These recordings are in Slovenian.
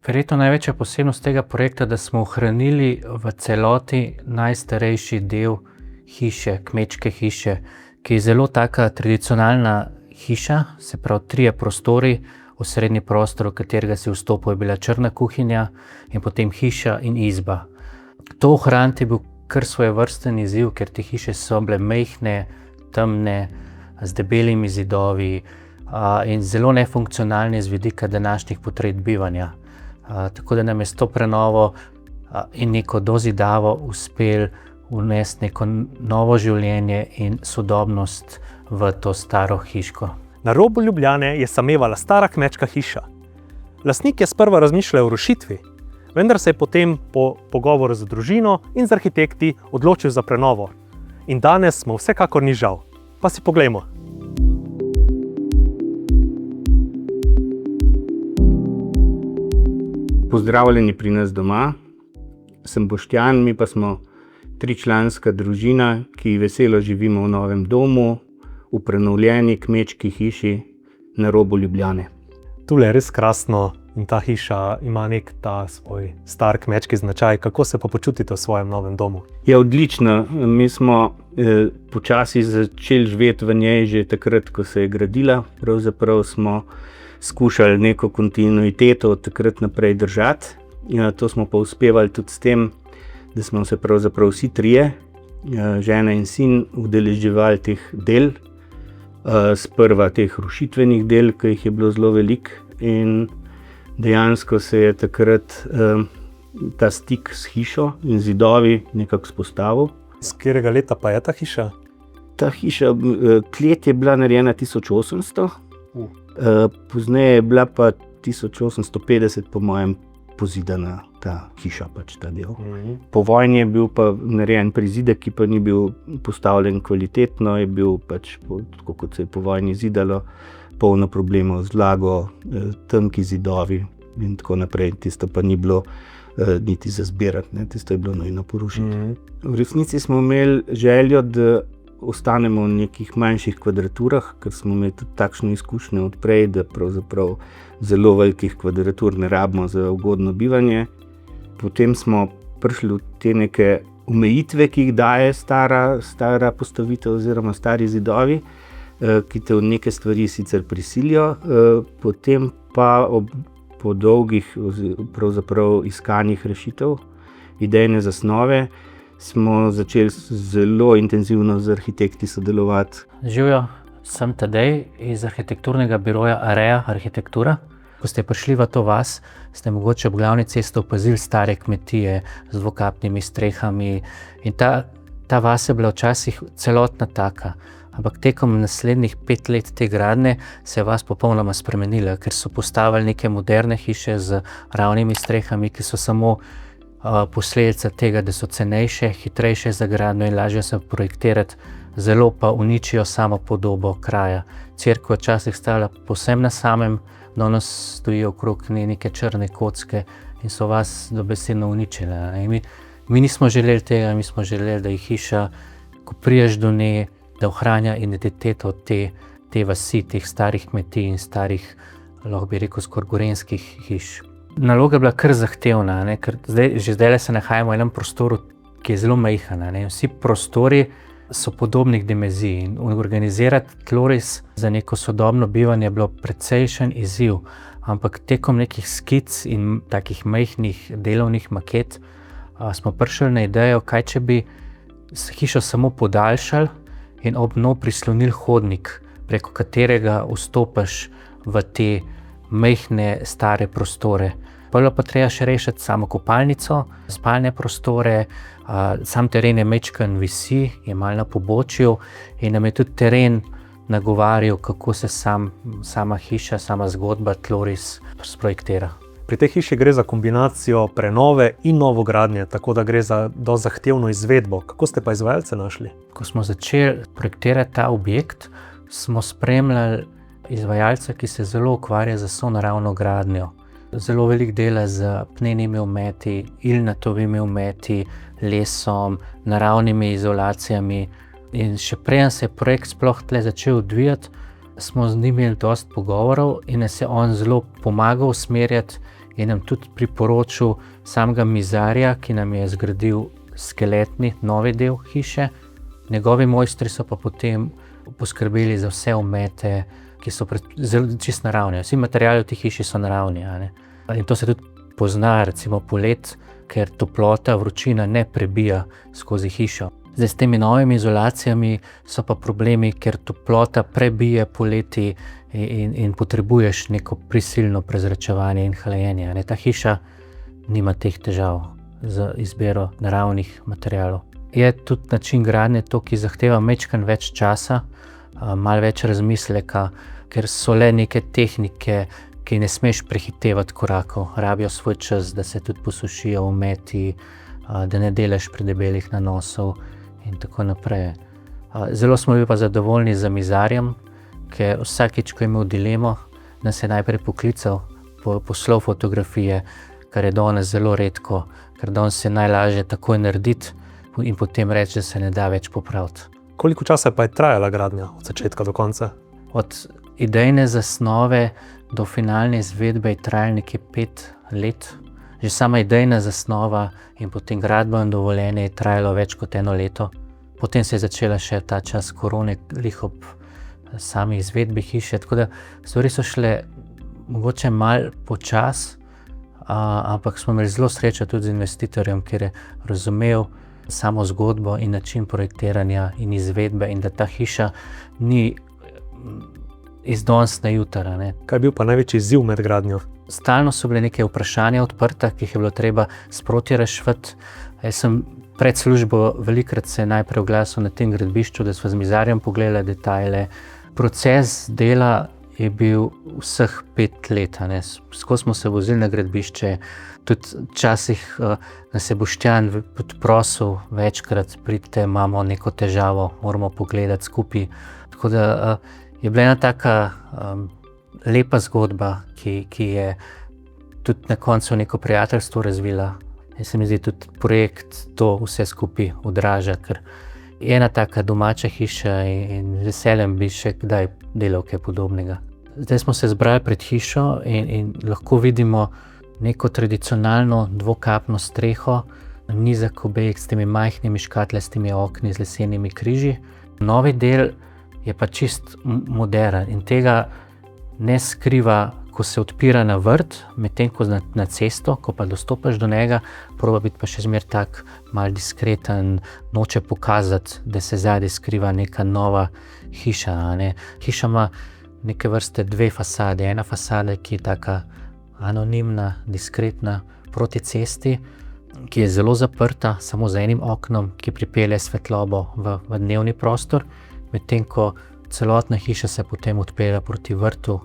Verjetno največja posebnost tega projekta, da smo ohranili v celoti najstarejši del hiše, kmečke hiše, ki je zelo taka tradicionalna hiša, se pravi 3 prostori, osrednji prostor, v katerega si vstopil, je bila črna kuhinja in potem hiša in izba. To ohraniti je bil kar svojevrsten izziv, ker te hiše so bile majhne, temne, z debelimi zidovi in zelo nefunkcionalne z vidika današnjih potreb bivanja. Tako da nam je s to prenovo in neko dozidavo uspelo vnesti neko novo življenje in sodobnost v to staro hiško. Na robu Ljubljane je samevala stara kmečka hiša. Lastnik je sprva razmišljal o rušitvi, vendar se je potem po pogovoru z družino in z arhitekti odločil za prenovo. In danes mu vsekakor ni žal. Pa si poglejmo. Pozdravljeni pri nas doma. Sem Boštjan, mi pa smo 3-članska družina, ki veselo živimo v novem domu, v prenovljeni kmečki hiši na robu Ljubljane. Tule je res krasno in ta hiša ima nek ta svoj star kmečki značaj. Kako se pa počutite v svojem novem domu? Je odlično. Mi smo počasi začeli živeti v njej že takrat, ko se je gradila. Pravzaprav smo skušali neko kontinuiteto od takrat naprej držati. To smo pa uspevali tudi s tem, da smo se pravzaprav vsi 3, žena in sin, udeleževali teh del. Sprva teh rušitvenih del, ki jih je bilo zelo veliko, in dejansko se je takrat ta stik s hišo in zidovi nekako vzpostavil. Z katerega leta pa je ta hiša? Ta hiša, klet je bila narejena 1800, pozneje je bila pa 1850 po mojem pozidana ta hiša, pač ta del. Po vojni je bil pa narejen prizidek, ki pa ni bil postavljen kvalitetno, je bil pač, tako kot se je po vojni zidalo, polno problemov z vlago, tanki zidovi in tako naprej. Tisto pa ni bilo niti za zbirati, tisto je bilo nujno porušiti. V resnici smo imeli željo, da ostanemo v nekih manjših kvadraturah, ker smo imeli tudi takšno izkušnjo odprej, da pravzaprav zelo velikih kvadratur ne rabimo za ugodno bivanje. Potem smo prišli v te neke omejitve, ki jih daje stara postavitev oziroma stari zidovi, ki te v neke stvari sicer prisilijo, potem pa po dolgih pravzaprav iskanjih rešitev, idejne zasnove, smo začeli zelo intenzivno z arhitekti sodelovati. Živjo, sem Tadej iz arhitekturnega biroja Area Arhitektura. Ko ste prišli v to vas, ste mogoče ob glavni cesti opazili stare kmetije z dvokapnimi strehami in ta vas je bila včasih celotna taka. Ampak tekom naslednjih 5 let te gradnje se je vas popolnoma spremenila, ker so postavili neke moderne hiše z ravnimi strehami, ki so samo posledica tega, da so cenejše, hitrejše za gradnjo in lažje se projektirati, zelo pa uničijo samo podobo kraja. Cerkev je včasih stala povsem na samem, danes stojijo okrog neke črne kocke in so vas dobesedno uničile. Mi nismo želeli tega, mi smo želeli, da je hiša, ko priješ do nje, da ohranja identiteto te vasi, teh starih kmetij in starih, lahko bi rekel, skoraj gorenjskih hiš. Naloga je bila kar zahtevna, ker že zdaj se nahajamo v enem prostoru, ki je zelo majhen. Vsi prostori so podobnih dimenzij in organizirati tloris za neko sodobno bivanje je bilo precejšen izziv, ampak tekom nekih skic in takih majhnih delovnih maket smo prišli na idejo, kaj če bi hišo samo podaljšali in ob njo prislonili hodnik, preko katerega vstopaš v te majhne stare prostore. Prvo pa treba še rešiti samo kopalnico, spalne prostore, sam teren je majčken visi, je malo na pobočju in nam je tudi teren nagovarjal, kako se sama hiša, sama zgodba, tloris sprojektira. Pri tej hiši gre za kombinacijo prenove in novogradnje, tako da gre za dosti zahtevno izvedbo. Kako ste pa izvajalce našli? Ko smo začeli projektirati ta objekt, smo spremljali izvajalca, ki se zelo ukvarja z sonaravno gradnjo. Zelo veliko dela z apnenimi ometi, ilnatovimi ometi, lesom, naravnimi izolacijami. In še preden se je projekt sploh tle začel odvijati, smo z njim imeli dosti pogovorov in nas je on zelo pomagal usmerjati je nam tudi priporočil samega mizarja, ki nam je zgradil skeletni novi del hiše. Njegovi mojstri so pa potem poskrbeli za vse omete, ki so čisto naravni. Vsi materiali v tej hiši so naravni. In to se tudi pozna, recimo poleti, ker toplota, vročina ne prebija skozi hišo. Zdaj, s temi novimi izolacijami so pa problemi, ker toplota prebije poleti in potrebuješ neko prisilno prezračevanje in hlajenje. Ta hiša nima teh težav z izbiro naravnih materialov. Je tudi način gradnje to, ki zahteva majčkeno več časa, malo več razmisleka, ker so le neke tehnike, ki ne smeš prehitevati korakov. Rabijo svoj čas, da se tudi posušijo ometi, da ne delaš predebelih nanosov in tako naprej. Zelo smo bili pa zadovoljni z mizarjem, ker vsakič, ko je imel dilemo, nas je najprej poklical, poslal fotografije, kar je danes zelo redko, ker danes je najlažje takoj narediti in potem reči, da se ne da več popraviti. Koliko časa pa je trajala gradnja od začetka do konca? Od idejne zasnove do finalne izvedbe je trajalo nekje 5 let. Že sama idejna zasnova in potem gradbeno dovoljenje je trajalo več kot 1 leto. Potem se je začela še ta čas korone, glih ob sami izvedbi hiše, tako da stvari so šle mogoče malo počas, ampak smo imeli zelo srečo tudi z investitorjem, ker je razumel samo zgodbo in način projektiranja in izvedbe in da ta hiša ni iz danes na jutri. Kaj je bil pa največji izziv med gradnjo? Stalno so bile neke vprašanja odprta, ki jih je bilo treba sproti reševati. Jaz sem pred službo velikokrat se najprej oglasil na tem gradbišču, da smo z mizarjem pogledali detajle. Proces dela je bil vseh 5 let. Skozi smo se vozili na gradbišče, tudi včasih nas je Boštjan prosil večkrat, pridite, imamo neko težavo, moramo pogledati skupaj. Tako da je bila ena taka lepa zgodba, ki je tudi na koncu neko prijateljstvo razvila. Jaz se mi zdi tudi projekt to vse skupaj odraža, ker je ena taka domača hiša in veseljem bi še kdaj delal kaj podobnega. Zdaj smo se zbrali pred hišo in lahko vidimo neko tradicionalno dvokapno streho, nizek objekt s temi majhnimi škatlastimi okni z lesenimi križi. Novi del je pa čist moderen in tega ne skriva, ko se odpira na vrt, medtem ko na cesto, ko pa dostopaš do njega, proba biti pa še zmeraj tak malo diskreten, noče pokazati, da se zadaj skriva neka nova hiša. Hiša ima neke vrste 2 fasade. Ena fasada, ki je taka anonimna, diskretna proti cesti, ki je zelo zaprta, samo z enim oknom, ki pripelje svetlobo v dnevni prostor, medtem ko celotna hiša se potem odpira proti vrtu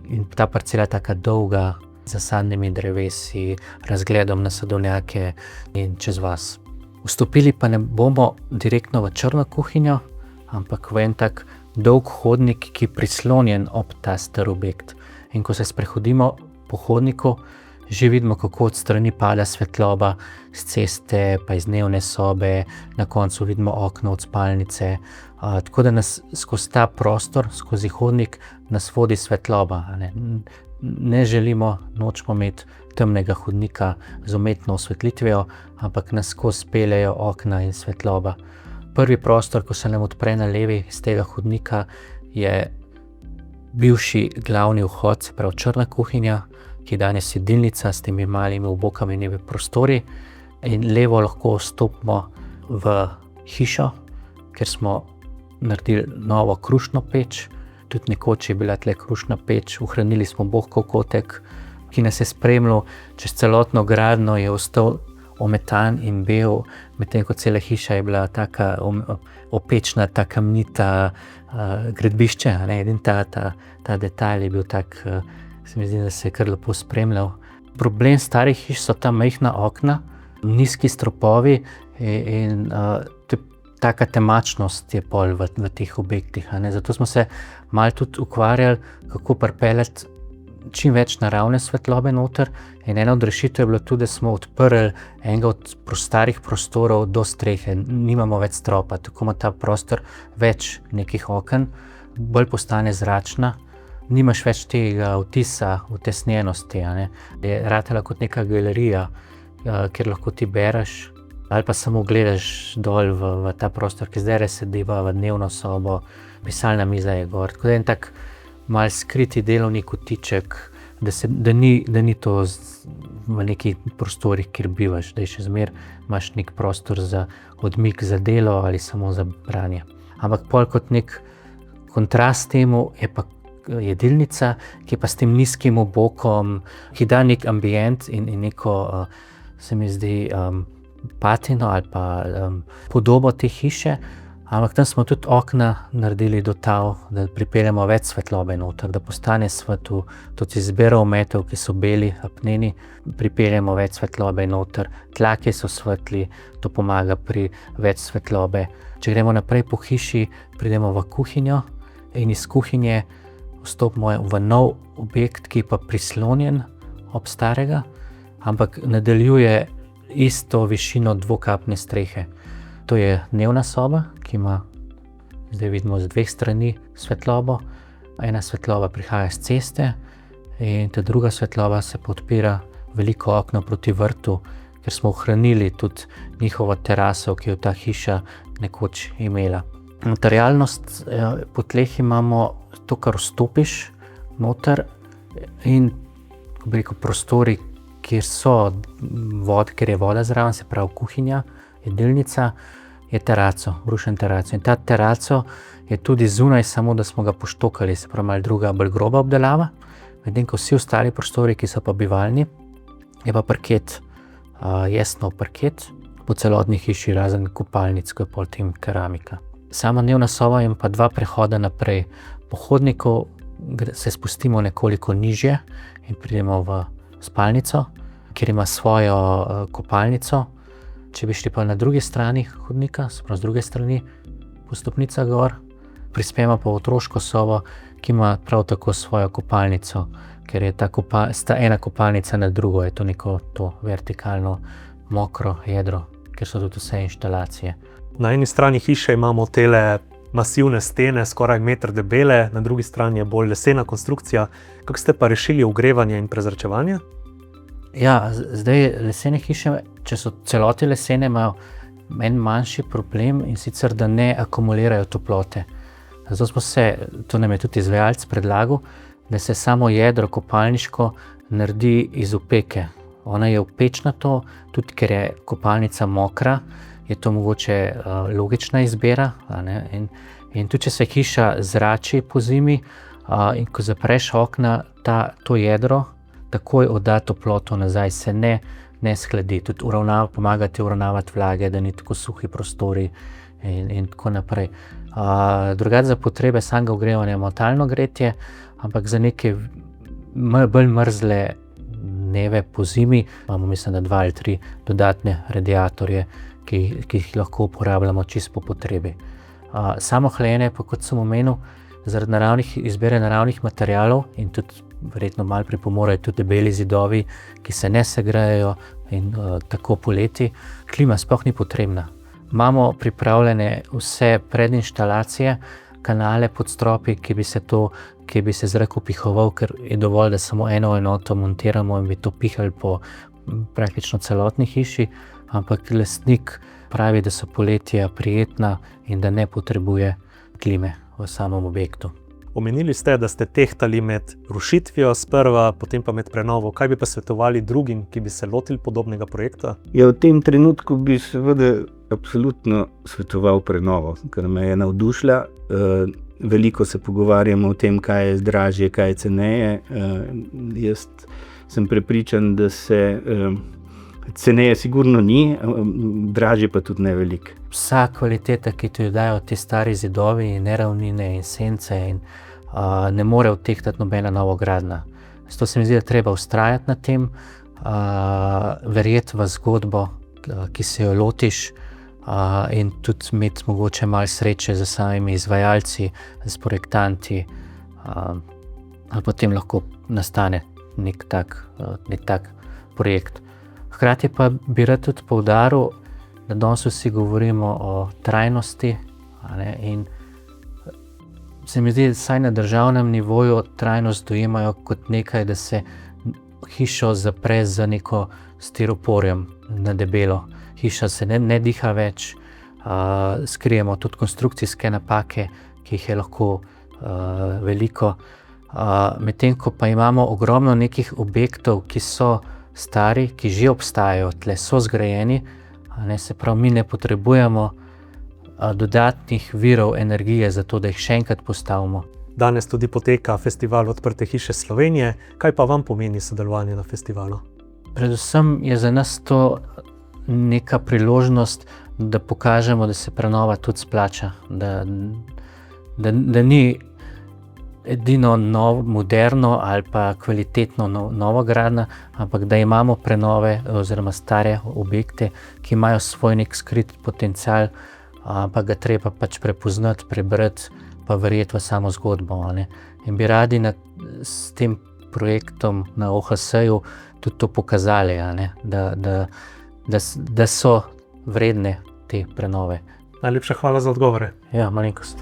in ta parcela je taka dolga, z zasadnimi drevesi, razgledom na sadovnjake in čez vas. Vstopili pa ne bomo direktno v črno kuhinjo, ampak v en tak dolg hodnik, ki je prislonjen ob ta star objekt. In ko se sprehodimo po hodniku, že vidimo, kako od strani pada svetloba z ceste, pa iz dnevne sobe, na koncu vidimo okno od spalnice. Tako da nas skozi ta prostor, skozi hodnik, nas vodi svetloba. Ne želimo, nočemo imeti temnega hodnika z umetno osvetlitvijo, ampak nas skozi peljejo okna in svetloba. Prvi prostor, ko se nam odpre na levi iz tega hodnika, je bivši glavni vhod, se pravi črna kuhinja, ki je danes jedilnica s temi malimi obokamenimi prostori, in levo lahko vstopimo v hišo, ker smo naredili novo krušno peč. Tudi nekoč je bila tle krušna peč, ohranili smo bohkov kotek, ki nas je spremljal čez celotno gradnjo, je ostal ometan in bel, medtem ko cela hiša je bila taka opečna, ta kamnita gradbišče. Edin ta detajl je bil tak, se mi zdi, da se je kar lepo spremljal. Problem starih hiš so ta majhna okna, nizki stropovi in taka temačnost je pol v teh objektih. Zato smo se malo tudi ukvarjali, kako pripeljati čim več naravne svetlobe noter. In ena od rešitev je bilo tudi, da smo odprli enega od starih prostorov do strehe. Nimamo več stropa, tako ima ta prostor več nekih oken, bolj postane zračna nimaš več tega vtisa, utesnjenosti, a ne. Je ratala kot neka galerija, kjer lahko ti bereš ali pa samo gledaš dol v ta prostor, ki zdaj sediva v dnevno sobo, pisalna miza je gor. Tako da je en tak mal skriti delovni kotiček, da ni to v nekih prostorih, kjer bivaš, da je še zmeraj imaš nek prostor za odmik, za delo ali samo za branje. Ampak pol kot nek kontrast temu je pa jedilnica, ki je pa s tem nizkim obokom, ki da nek ambient in neko, se mi zdi, patino ali pa podobo te hiše, ampak tam smo tudi okna naredili do tal, da pripeljemo več svetlobe noter, da postane svetlo, tudi iz berometov, ki so beli, apneni, pripeljemo več svetlobe noter, tlaki so svetli, to pomaga pri več svetlobe. Če gremo naprej po hiši, pridemo v kuhinjo in iz kuhinje vstopimo v nov objekt, ki je pa prislonjen ob starega, ampak nadaljuje isto višino dvokapne strehe. To je dnevna soba, ki ima, zdaj vidimo z dveh strani svetlobo. Ena svetloba prihaja z ceste in ta druga svetloba se podpira veliko okno proti vrtu, ker smo ohranili tudi njihovo teraso, ki jo ta hiša nekoč imela. Materialnost, po tleh imamo to, kar vstopiš noter in, ko bi rekel, prostori, kjer je voda zraven, se pravi kuhinja, jedilnica, je teraco, brušen teraco. In ta teraco je tudi zunaj, samo da smo ga poštokali, se pravi malo druga, bolj groba obdelava. Medtem ko vsi ostali prostori, ki so pa bivalni, je pa parket, jesnov parket, po celotni hiši, razen kopalnic, ko je pol tem keramika. Sama dnevna soba ima pa dva prehoda naprej. Po hodniku se spustimo nekoliko nižje in pridemo v spalnico, kjer ima svojo kopalnico. Če bi šli pa na drugi strani hodnika, se pravi z druge strani po stopnicah gor, prispemo pa v otroško sobo, ki ima prav tako svojo kopalnico, ker je sta ena kopalnica na drugo, je to neko vertikalno mokro jedro, ker so tudi vse inštalacije. Na eni strani hiše imamo tele masivne stene, skoraj meter debele, na drugi strani je bolj lesena konstrukcija. Kako ste pa rešili ogrevanje in prezračevanje? Ja, zdaj lesene hiše, če so celoti lesene, imajo en manjši problem, in sicer, da ne akumulirajo toplote. Zato to nam je tudi izvajalec predlagal, da se samo jedro kopalniško naredi iz opeke. Ona je opečna to, tudi ker je kopalnica mokra, je to mogoče logična izbira, a ne? In tudi če se hiša zrači po zimi, in ko zapreš okna, to jedro takoj odda toploto nazaj, se ne shladi. Tudi pomagati uravnavati vlage, da ni tako suhi prostori in tako naprej. Drugače za potrebe samega ogrevanja imamo talno gretje, ampak za neke bolj mrzle dneve po zimi imamo, mislim, da 2 ali 3 dodatne radiatorje, ki jih lahko uporabljamo čisto po potrebi. Samo hlajenje pa, kot sem omenil, zaradi izbire naravnih materialov in tudi verjetno malo pripomorejo tudi debeli zidovi, ki se ne segrejejo in tako poleti, klima sploh ni potrebna. Imamo pripravljene vse predinštalacije, kanale pod stropi, ki bi se zrak upihoval, ker je dovolj, da samo eno enoto montiramo in bi to pihali po praktično celotni hiši, ampak lastnik pravi, da so poletja prijetna in da ne potrebuje klime v samem objektu. Omenili ste, da ste tehtali med rušitvijo sprva, potem pa med prenovo. Kaj bi pa svetovali drugim, ki bi se lotili podobnega projekta? Ja, v tem trenutku bi seveda absolutno svetoval prenovo, ker me je navdušila. Veliko se pogovarjamo o tem, kaj je dražje, kaj je ceneje. Jaz sem prepričan, da se ceneje sigurno ni, dražje pa tudi ne veliko. Vsa kvaliteta, ki ti jo dajo ti stari zidovi in neravnine in sence, ne more odtehtati nobena novogradnja. Zato se mi zdi, da treba vztrajati na tem, verjeti v zgodbo, ki se jo lotiš, in tudi imeti mogoče malo sreče z samimi izvajalci, s projektanti, ali potem lahko nastane nek tak projekt. Hkrati pa bi rad tudi poudaril, da danes vsi govorimo o trajnosti, in se mi zdi, saj na državnem nivoju trajnost dojemajo kot nekaj, da se hišo zapre z neko stiroporjem na debelo. Hiša se ne diha več, skrijemo tudi konstrukcijske napake, ki jih je lahko veliko. Medtem ko pa imamo ogromno nekih objektov, ki so stari, ki že obstajajo, tle so zgrajeni, se pravi, mi ne potrebujemo dodatnih virov energije za to, da jih še enkrat postavimo. Danes tudi poteka festival Odprte hiše Slovenije. Kaj pa vam pomeni sodelovanje na festivalu? Predvsem je za nas to neka priložnost, da pokažemo, da se prenova tudi splača, da ni edino moderno ali pa kvalitetno novogradnja, ampak da imamo prenove oziroma stare objekte, ki imajo svoj nek skrit potencial, ampak ga treba pač prepoznati, prebrati, pa verjeti v samo zgodbo. In bi radi s tem projektom na OHS-ju tudi to pokazali, da so vredne te prenove. Najlepša hvala za odgovore. Ja, malenkost.